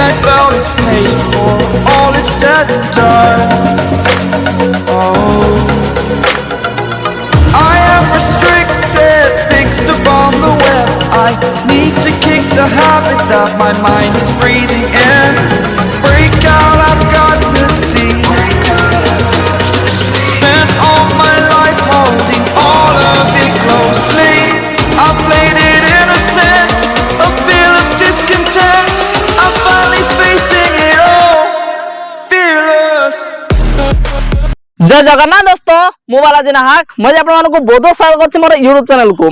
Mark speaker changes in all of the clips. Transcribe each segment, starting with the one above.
Speaker 1: I felt is paid for, all is said and done. Oh, I am restricted, fixed upon the web. I need to kick the habit that my mind is breathing in. Break out, I've got to see. Spent all my life holding all of it closely. I played it innocent, a feel of discontent. I'm finally facing it all, fearless.
Speaker 2: जय जगन्नाथ दोस्तों मु बालाजी नाहक मुझे आपको बहुत स्वागत करछि मोर YouTube channel को।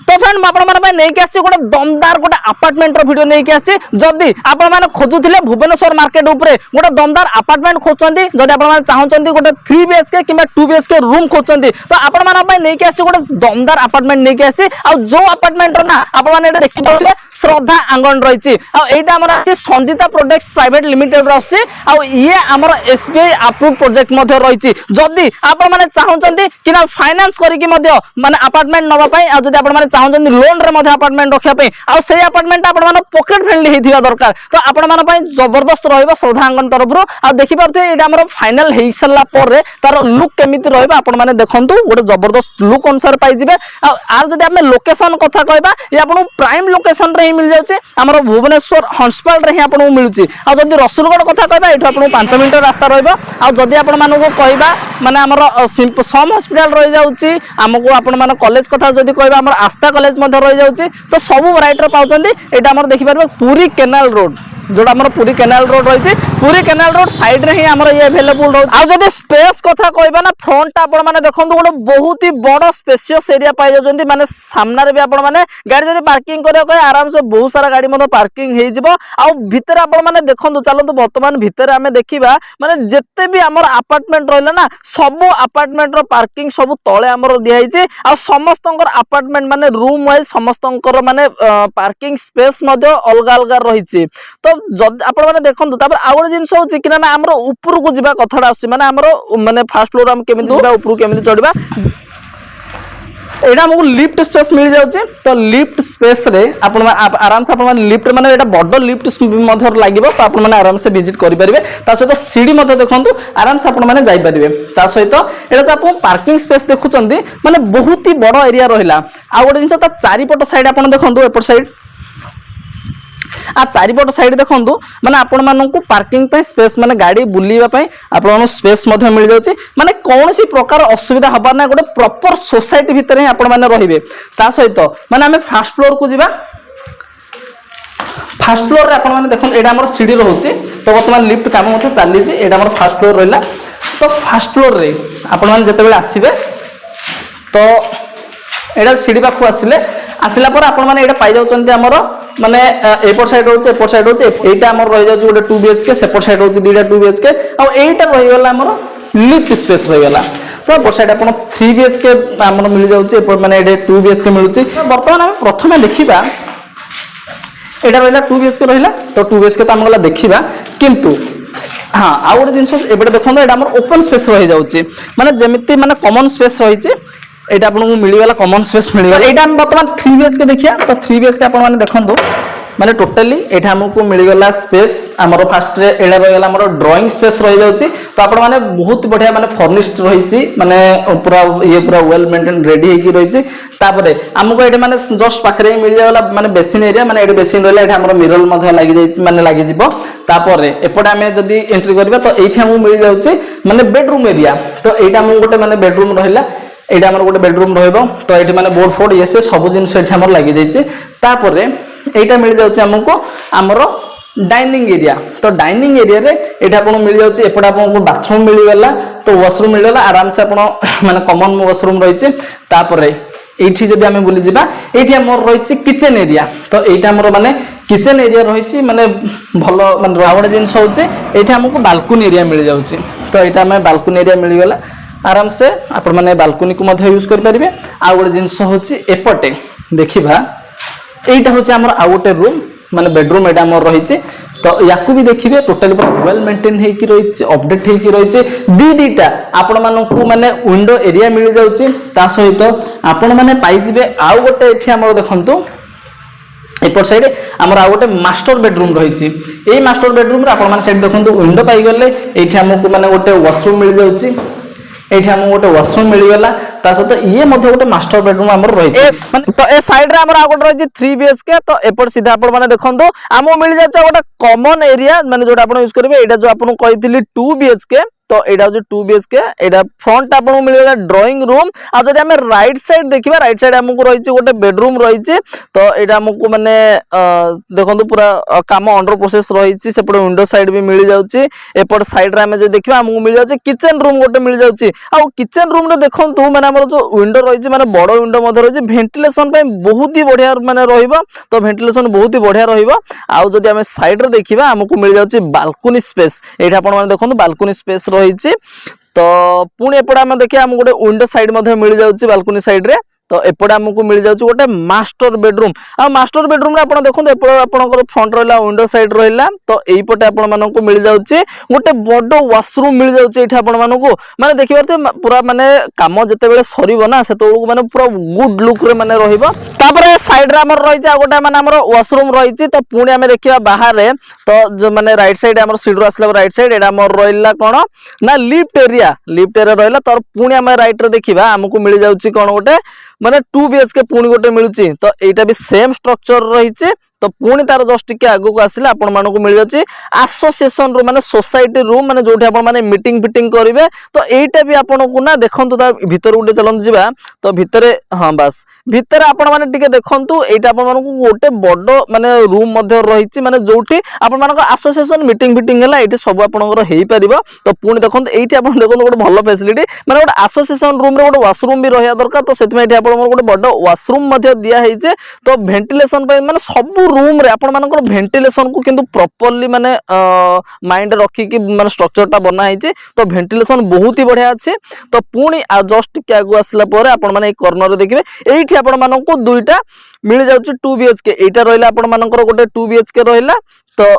Speaker 2: तो फ्रेंड मैं आपण माने नहीं आसी गोटे दमदार गोटे अपार्टमेंट रो वीडियो नहीं आसी। जदि आपण माने खोजुथिले भुवनेश्वर मार्केट ऊपर गोटे दमदार अपार्टमेंट खोजछंती, जदि आपण माने चाहछंती गोटे 3 बीएचके किबा 2 बीएचके रूम खोजछंती, तो आपण माने नहीं आसी गोटे दमदार अपार्टमेंट नहीं आसी। आ जो अपार्टमेंट रो ना आपण माने एटा देखि पाउथिबे श्रद्धा आंगन रहिछि। आ एटा हमर आसी संजीता प्रोडक्ट्स प्राइवेट लिमिटेड रो आछि। आ ये हमर एसबीआई अप्रूव प्रोजेक्ट मध्ये रहिछि। जदि आपण माने चाहछंती कि ना फाइनेंस करिकि मध्ये माने अपार्टमेंट नबा पई, आ जदि आपण माने चाहछंती लोन रे मध्ये अपार्टमेंट रखिया पई, आ सेही अपार्टमेंट आपण माने पॉकेट फ्रेंडली हेथिबा दरकार, तो आपण माने पई जबरदस्त रहइबो श्रद्धा आंगन तरफ रो। आ देखि पारथे एटा हमर फाइनल हेइ सल्ला पर तार लुक केमिति रहइबो आपण माने देखंतु, गोटे जबरदस्त लुक अनुसार पाई जिवे। आ जदि हम लोकेशन कथा कहबा, ये आपण प्राइम लोकेशन रे ही मिल जाउचे, हमर भुवनेश्वर हंसपाल रे ही आपण मिलुची। आ जदि रसुलगढ़ कथा कहबा, एठो आपण 5 मिनिट रास्ता रहइबो। आ जदि आपण मानको कहबा माने हमर सम हॉस्पिटल रही जाउची, हमको आपण माने कॉलेज कथा जदि कहबा हमर आस्था कॉलेज मध्ये रही जाउची, तो सब वैरायटी पाउचंदी। एटा हमर देखि पारबो पूरी कैनाल रोड, जोड़ा हमर पूरी कैनाल रोड रही, पूरी कैनाल रोड साइड रे ही हमर ये अवेलेबल रह। आ जदि स्पेस कथा कहबा ना, फ्रंट आपण माने देखंतु गोटे बहुत ही बड़ स्पेशियस एरिया पाई जाउचंदी। माने सामना रे भी आपण माने गाड़ी जदि पार्किंग करियो कय आराम से बहुत सारा गाड़ी मध्ये पार्किंग हेइ जिवो। आ भितर आपण माने देखंतु, चलंतु वर्तमान भितर हमें देखिबा माने जत्ते भी हमर अपार्टमेंट रहला ना, सब अपार्टमेंट रो पार्किंग सब तळे हमर दिया हिचे। आ समस्तंकर अपार्टमेंट माने रूम वाइज समस्तंकर माने पार्किंग स्पेस मध्ये अलग अलग रहिचे। तो जद आपण माने देखंतु, तापर आ गोटे जिंस होची कि ना हमरो ऊपर को जिबा कथाडा आसी, माने हमरो माने फर्स्ट फ्लोर हम केमिति जिबा, ऊपर केमिति चढ़बा, एटा हमको लिफ्ट स्पेस मिल जाउची। तो लिफ्ट स्पेस रे आपण आराम से आपण माने लिफ्ट माने एटा बड़ लिफ्ट मध्ये लागिबो, तो आपण माने आराम से विजिट करि परिबे। ता सहित सीढ़ी मध्ये देखंतु आराम से आपण माने जाई परिबे। ता सहित एटा जो आपण पार्किंग स्पेस देखुचंदी, माने बहुत ही बड़ एरिया रहिला। आ गोटे जिंस ता चारिपट साइड आपण देखंतु, एपट साइड आ चारिपट साइड देखंतु, माने आपण माननकु पार्किंग पे स्पेस माने गाड़ी बुलीबा पे आपण स्पेस मध्ये मिल जाउची। माने कोनोसी प्रकार असुविधा हबा ना, गोटे प्रॉपर सोसाइटी भितर ही आपण माने रहिबे। ता सहित माने हमें फर्स्ट फ्लोर को जिबा। फर्स्ट फ्लोर रे आपण माने देखन एडा हमर सीढ़ी रहउची। तो वर्तमान लिफ्ट काम मध्ये चली छि, एडा हमर फर्स्ट फ्लोर रहला। तो फर्स्ट फ्लोर रे आपण माने जते बेले आसीबे, तो एडा सीढ़ी पाखु आसिला पर आपण माने एडा पाई जाउचंती हमर माने एपट साइड होचे, एपट साइड होचे, एटा हमर रहि जाउची गोटे 2 बीएचके, सेपट साइड होची 2टा 2 बीएचके। आ एटा रहि गेला हमर लिफ्ट स्पेस रहि गेला। तो एपट साइड आपण 3 बीएचके हमर मिल जाउची, एपट माने एडे 2 बीएचके मिलुची। वर्तमान हम प्रथमे देखिबा, एटा रहिला 2 बीएचके रहिला। तो 2 बीएचके त हम गला देखिबा, किंतु हां आ गोटे जिंस एबे देखंतो, एटा हमर ओपन स्पेस रहि जाउची। माने जेमिति माने कॉमन स्पेस रहिची, एटा आपन को मिली वाला कॉमन स्पेस मिली वाला। एटा हम वर्तमान 3 बीएचके देखिया। तो 3 बीएचके आपन माने देखंतु, माने टोटली एटा हमको मिली गला स्पेस। हमर फर्स्ट रे एडा रहि गला हमर ड्राइंग स्पेस रहि जाउची। तो आपन माने बहुत बढ़िया माने फर्निश्ड रहिची, माने पूरा ये पूरा वेल मेंटेन रेडी हेकी रहिची। तापरे हमको एटा माने जस्ट पाखरे मिली जाला माने बेसिन एरिया, माने एटा बेसिन रहला, एटा हमर मिरर मध्ये लागि जाइची, माने लागि जिवो। तापरे एपटे हमें जदी एंट्री करबा, तो एठी हमको मिली जाउची माने बेडरूम एरिया। तो एटा हमको गोटे माने बेडरूम रहिला, एटा हमर गोटे बेडरूम रहइबो। तो एठी माने बोर्ड फोर्ड ये से सब जिंस एठी हमर लागि जाइची। तापरे एटा मिल जाउची हमको हमर डाइनिंग एरिया। तो डाइनिंग एरिया रे एटा आपन मिल जाउची, एपटा आपन को बाथरूम मिली गेला, तो वॉशरूम मिल गेला, आराम से आपन माने कॉमन वॉशरूम रहिची। तापरे एठी जदी हमें बुली जिबा, एठी हमर रहिची किचन एरिया। तो एटा हमर माने किचन एरिया रहिची, माने भलो माने रावण जिंस होची। एठी हमको बालकनी एरिया मिल जाउची। तो एटा हमें बालकनी एरिया मिल गेला, आराम से आपण माने बालकनी को मध्ये यूज कर परिबे। आ गोटे जिंस होची एपटे देखिबा, एटा होची हमर आ गोटे रूम, माने बेडरूम एटा हमर रहिची। तो याकू भी देखिए टोटली वेल मेंटेन हेकी रही अपडेट हेकी रही दीटा आपण मानकू माने विंडो एरिया मिल जाउची ता सहित आपण माने पाई जिवे आउ गोटे एठी हमर देखंतु एपट साइड आमर आ गोटे मास्टर बेडरूम रही है। मास्टर बेडरूम आप देखो विंडो पाइगले ये आमको माने गोटे वाशरूम मिल जाऊँगी, ये आमको गोटे वाशरूम मिलगला ता सहित ये गोटे मास्टर बेडरूम आमर रही है। तो ए साइड रे आमर आ गोटे रही 3 BHK। तो एपट सीधा आपण माने देखंतो आमो मिल जाय गोटे कॉमन एरिया माने जोटा आपण यूज करिवे एटा जो आपण कहितली 2 BHK। तो यहाँ हूँ 2 BHK यहाँ फ्रंट आपको मिलेगा ड्राइंग रूम। आज आम राइट साइड देखा राइट साइड आमको रही गोटे बेडरूम रही। तो यहाँ आमको माने देखो पूरा काम अंडर प्रोसेस रही सेपटे विंडो साइड भी मिल जाऊँगी। एपट साइड आम जो देखा आमको मिल जाए किचन रूम गोटे मिल जाऊँगी। आ किचन रूम रे देखो मैंने आम जो विंडो रही माने बड़ विंडो रही भेंटिलेसन बहुत ही बढ़िया माने रहिबो। तो भेंटिलेसन बहुत ही बढ़िया रहिबो। आउ जदि आम साइड रे देखा आमको मिल जाऊँगी बालकनी स्पेस। ये देखो बालकनी स्पेस रही। तो पुणी एपटे आम देखिए आम गोटे विंडो साइड मिल जाऊँगी बालकनी साइड रे। तो एपटे आमको मिल जाऊँ गोटे मास्टर बेडरूम। आ मास्टर बेडरूम आप देखो एपटे फ्रंट रहा विंडो साइड रहा। तो यहीपटे आपको मिल जाऊँ गोटे बड़ वाशरूम मिल जाऊँ। माने देखिए पूरा माने काम जिते सर ना से माने पूरा गुड लुक रे माने रहिबो। तापरे साइड रे हमर रही जा गोटे माने हमर वाशरूम रही। तो पुणी आम देखिए बाहर रे तो जो माने राइट साइड हमर सीढ़ी आसला राइट साइड एटा हमर रहिला कोन ना लिफ्ट एरिया रहिला। तो पुणी आम राइट रे देखिबा हमको मिल जाऊँ कोन गोटे माने 2 BHK पुणी गोटे मिलुची। तो यहाँ भी सेम स्ट्रक्चर रही। तो पुणी तार जस्ट टिके आगु आसिले आपण मानकु मिल जाछि एसोसिएशन रूम माने सोसाइटी रूम माने जोठी आपण माने मीटिंग फिटिंग करिवे। तो एटा भी आपनकु ना देखंतु ता भीतर उडे चलंत जिबा। तो भितरे हां बस भितरे आपण माने टिके देखंतु एटा आपण मानकु गोटे बडो माने रूम मध्ये रहिछि माने जोठी आपण मानक एसोसिएशन मीटिंग फिटिंग हला एठी सब आपनकर हेई परिबो। तो पुणी देखंतु एठी आपण देखंतु गोटे भलो फैसिलिटी माने गोटे एसोसिएशन रूम रे गोटे वाशरूम भी रहया दरकार। तो सेतमे एठी आपण गोटे बडो वाशरूम मध्ये दिया हेइছে। तो वेंटिलेशन पे माने सब रूम रे आपण मानकर वेंटिलेशन को किंतु प्रॉपर्ली माने माइंड रखी कि माने स्ट्रक्चर ता बना हेइছে। तो वेंटिलेशन बहुत ही बढ़िया अछि। तो पुणी जस्ट के आगु आसला परे आपण माने ए कॉर्नर रे देखिबे एठी आपण माननको दुईटा मिल जाउछि 2 BHK। एटा रहिला आपण मानकर गोटे 2 BHK रहिला। तो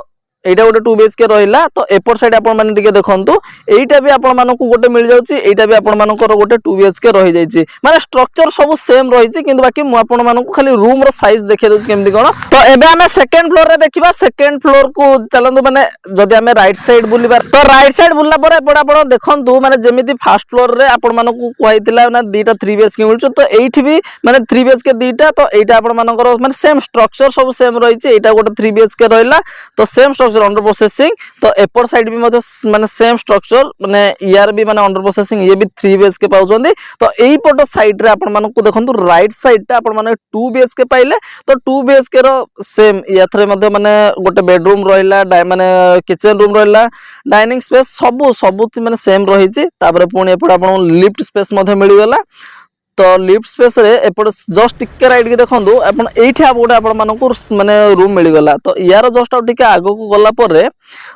Speaker 2: एटा गोटे 2 BHK रहिला। तो एपर साइड आपण माने टिके देखंतु एटा भी आपण मानकु गोटे मिल जाउछि। एटा भी आपण मानकर गोटे 2 BHK रहि जाइछि। माने स्ट्रक्चर सब सेम रहिछि किंतु बाकी मु आपण मानकु खाली रूम रो साइज देखै दोछि केमति कोन। तो एबे हमें सेकंड फ्लोर रे देखिबा। सेकंड फ्लोर को चलंतु माने जदि हमें राइट साइड बुलिबा तो राइट साइड बुलला परे एपड आपण देखंतु माने जेमिति फर्स्ट फ्लोर रे आपण मानकु कहैतिला ना दीटा 3 BHK मिलछ। तो एठी भी माने 3 BHK दीटा। तो एटा आपण मानकर माने सेम स्ट्रक्चर सब सेम रहिछि। एटा गोटे 3 BHK रहिला। तो सेम स्ट्रक्चर अंडर प्रोसेसिंग। तो एपर साइड भी माने सेम स्ट्रक्चर माने यार भी माने अंडर प्रोसेसिंग ये भी 3 BHK पाउछंदी। तो एई पट साइड रे आपण मानकु देखंतु राइट साइड ता आपण माने 2 BHK पाइले। तो 2 BHK रो सेम याथरे मध्ये माने गोटे बेडरूम रहिला माने किचन रूम रहिला डाइनिंग स्पेस सब माने सेम रहिछि। तापर पुणी एपड आपण लिफ्ट स्पेस मध्ये मिल गेला। तो लिफ्ट स्पेस रे एपड जस्ट टिके राइट के देखंतु आपण एठी गोटे आपण मानकु माने रूम मिल गेला। तो यार जस्ट टिके आगो को गला परे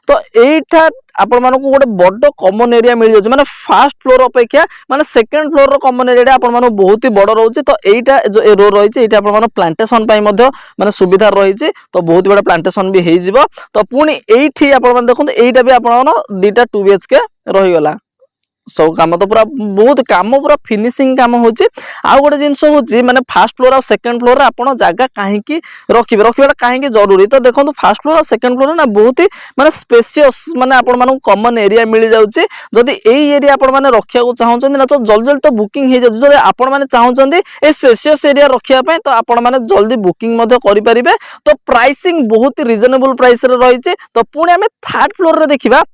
Speaker 2: तो एठा आपण मानकु गोटे बड़ कॉमन एरिया मिल जाउछ। माने फर्स्ट फ्लोर अपेक्षा माने सेकंड फ्लोर रो कॉमन एरिया आपण माने बहुत ही बड़ रहउछ। तो एटा जो रो रहिছে एटा आपण माने प्लांटेशन पई मध्ये माने सुविधा रहिছে। तो बहुत बड़ा प्लांटेशन भी हेइ जिवो। तो पुणी एठी आपण माने देखंतु एटा भी आपण माने दीटा 2 BHK रहि गला। सब काम तो पूरा बहुत काम पूरा फिनिशिंग काम होची। आ गोटे जिंस होची माने फर्स्ट फ्लोर और सेकंड फ्लोर रे आपण जागा काहे की रखिबा काहे की जरूरी। तो देखंतु फर्स्ट फ्लोर और सेकंड फ्लोर ना बहुत ही माने स्पेशियस माने आपण मानू कॉमन एरिया मिल जाउची। जदि एई एरिया आपण माने रखिया को चाहउचंदी ना तो जल्दी जल्दी तो बुकिंग हे जाउची। जदि आपण माने चाहउचंदी ए स्पेशियस एरिया रखिया पय तो आपण माने जल्दी बुकिंग मध्ये करि परिबे। तो प्राइसिंग बहुत ही रिजनेबल प्राइस रे रहिছে। तो पुणी हमें थर्ड फ्लोर रे देखिबा।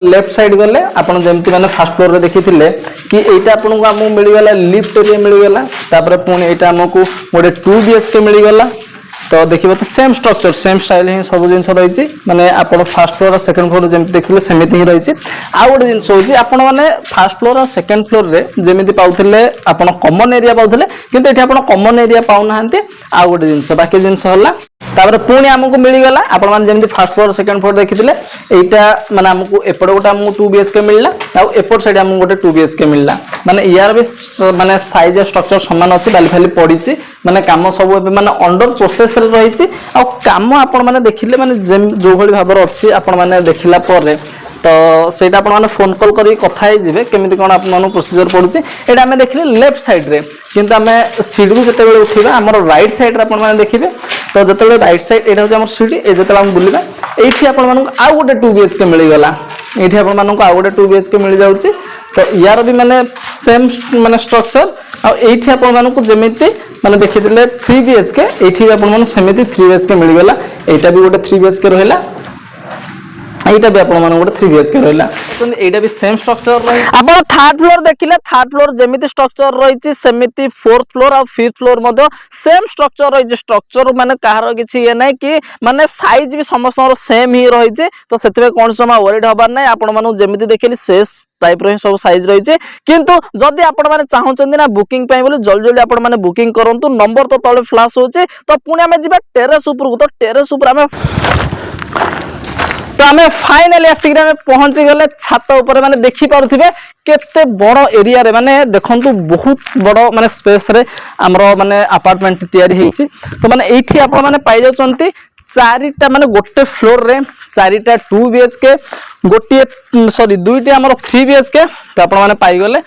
Speaker 2: लेफ्ट साइड गले आपण जेमति माने फर्स्ट फ्लोर रे देखिथिले कि एटा आपन को हमु मिल गेला लिफ्ट एरिया मिल गेला। तापर पुणी एटा हमकु गोटे 2 BHK मिल गेला। तो देखिबो तो सेम स्ट्रक्चर सेम स्टाइल ही सब जिंस रहिछि। माने आपण फर्स्ट फ्लोर और सेकंड फ्लोर जेमति देखिले सेमिति ही रहिछि। आ गोटे जिंस होछि आपण माने फर्स्ट फ्लोर और सेकंड फ्लोर रे जेमिति पाउथिले आपण कॉमन एरिया पाउथिले किंतु एठी आपण कॉमन एरिया पाउ नाहंती। आ गोटे जिंस बाकी जिंस हला तापर पुणी हमकु मिल गेला। आपण माने जेमति फर्स्ट फ्लोर सेकंड फ्लोर देखिथिले एटा माने हमकु एपड गोटे हमकु 2 BHK मिलला। आ एपड साइड हमकु गोटे 2 BHK मिलला। माने यार भी माने साइज स्ट्रक्चर समान अछि। बाली फाली पडिछि माने काम सब माने अंडर प्रोसेस रे रहिछि। आ काम आपण माने देखिले माने जो भली भाबर अछि आपण माने देखिला परे तो सेटा आपण माने फोन कॉल करी कथा ही जिवे केमिति कोन आपण माने प्रोसीजर पडुची एटा हमें देखले लेफ्ट साइड रे किंतु हमें सीढ़ी भी जते बेले उठिबा हमर राइट साइड रे आपण माने देखिबे तो जते बेले राइट साइड एटा हो हमर सीढ़ी ए जते हम बुलिबा एठी आपण माने आ गोटे 2 बीएचके मिली गला एठी आपण माने आ गोटे 2 बीएचके मिली जाउची तो यार भी माने सेम माने स्ट्रक्चर आ एठी आपण माने को जेमिति माने देखिदिले 3 बीएचके एठी आपण माने सेमिति 3 बीएचके मिली गला एटा भी गोटे 3 बीएचके रहला एटा भी आपण माने गोटे 3 बीएचके रहला एटा भी सेम स्ट्रक्चर रही आपण थर्ड फ्लोर देखिले थर्ड फ्लोर जेमिति स्ट्रक्चर रहिछि सेमिति फोर्थ फ्लोर और फिफ्थ फ्लोर मधो सेम स्ट्रक्चर रहिछि स्ट्रक्चर माने काहर किछि ये नै कि माने साइज भी समस्त सेम ही रहिछि तो सेतबे कोन समा वरीड हबार नै आपण माने जेमिति देखिले सेस टाइप रो सब साइज रहिछि किंतु जदि आपण माने चाहुचंदी ना बुकिंग पई बोले जल्दी जल्दी आपण माने बुकिंग करंतु नंबर तो तळे फ्लैश होचे तो पुणी हमें जिबा टेरेस ऊपर को तो टेरेस ऊपर हमें तो हमें फाइनली आसिक पहुंची गले छात ऊपर माने देखि पारुथिबे केते बड़ एरिया रे माने देखंतु बहुत बड़ माने स्पेस रे हमरो माने अपार्टमेंट तयारी हेछि तो माने एठी आपण माने पाइ जाउचंती चारिटा माने गोटे फ्लोर रे चारिटा 2 बीएचके गोटे सॉरी दुईटा हमर 3 बीएचके तो आपण माने पाइ गले